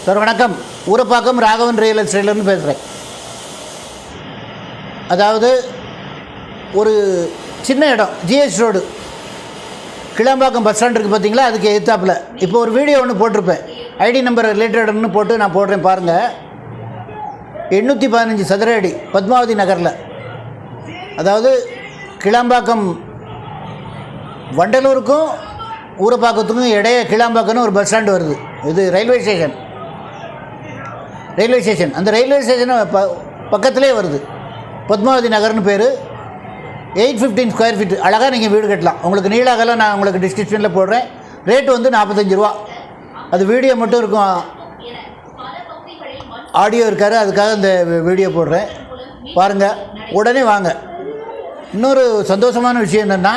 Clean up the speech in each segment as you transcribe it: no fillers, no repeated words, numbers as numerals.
Sir வணக்கம். Urapakkam Raghavan real எஸ்டேட்லேருந்து பேசுகிறேன். அதாவது ஒரு சின்ன இடம், GS road, Kilambakkam bus stand இருக்குது பார்த்தீங்களா, அதுக்கு எதிர்த்தாப்பில். இப்போ ஒரு வீடியோ ஒன்று போட்டிருப்பேன், ஐடி நம்பர் ரிலேட்டட்னு போட்டு நான் போடுறேன் பாருங்கள். 815 சதுர அடி, பத்மாவதி நகரில். அதாவது கிளாம்பாக்கம் வண்டலூருக்கும் ஊரப்பாக்கத்துக்கும் இடையே கிளாம்பாக்கம்னு ஒரு பஸ் ஸ்டாண்டு வருது. இது ரயில்வே ஸ்டேஷன். அந்த ரயில்வே ஸ்டேஷன் பக்கத்திலே வருது. பத்மாவதி நகர்னு பேர். 815 ஸ்கொயர் ஃபீட். அழகாக நீங்கள் வீடு கட்டலாம். உங்களுக்கு நீளாகலாம் நான் உங்களுக்கு டிஸ்கிரிப்ஷனில் போடுறேன். ரேட்டு வந்து 45 ரூபா. அது வீடியோ மட்டும் இருக்கும், ஆடியோ இருக்காரு, அதுக்காக இந்த வீடியோ போடுறேன் பாருங்கள். உடனே வாங்க. இன்னொரு சந்தோஷமான விஷயம் என்னென்னா,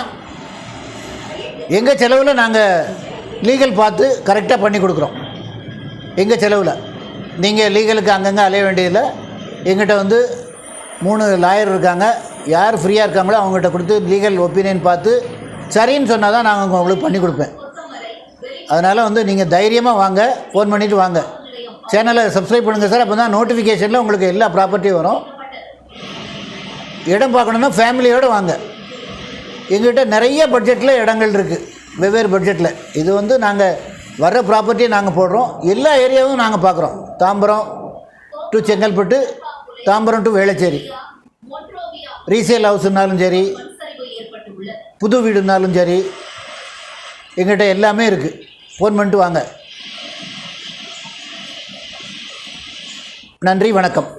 எங்கள் செலவில் நாங்கள் லீகல் பார்த்து கரெக்டாக பண்ணி கொடுக்குறோம். எங்கள் செலவில் நீங்கள் லீகலுக்கு அங்கங்கே அலைய வேண்டியதில்லை. எங்கிட்ட வந்து 3 லாயர் இருக்காங்க. யார் ஃப்ரீயாக இருக்காங்களோ அவங்ககிட்ட கொடுத்து லீகல் ஒப்பீனியன் பார்த்து சரின்னு சொன்னால் தான் நாங்கள் உங்களுக்கு பண்ணி கொடுப்பேன். அதனால் வந்து நீங்கள் தைரியமாக வாங்க, ஃபோன் பண்ணிவிட்டு வாங்க. சேனலை சப்ஸ்கிரைப் பண்ணுங்கள் சார். அப்போ தான் நோட்டிஃபிகேஷனில் உங்களுக்கு எல்லா ப்ராப்பர்ட்டியும் வரும். இடம் பார்க்கணுன்னா ஃபேமிலியோடு வாங்க. எங்கள்கிட்ட நிறைய பட்ஜெட்டில் இடங்கள் இருக்குது, வெவ்வேறு பட்ஜெட்டில். இது வந்து நாங்கள் வர்ற ப்ராப்பர்ட்டியை நாங்கள் போடுறோம். எல்லா ஏரியாவும் நாங்கள் பார்க்குறோம். Tambaram to Chengalpattu, Tambaram to Velachery. Resale ஹவுஸ்னாலும் சரி, புது வீடுனாலும் சரி, எங்கிட்ட எல்லாமே இருக்குது. ஃபோன் பண்ணிட்டு வாங்க. நன்றி, வணக்கம்.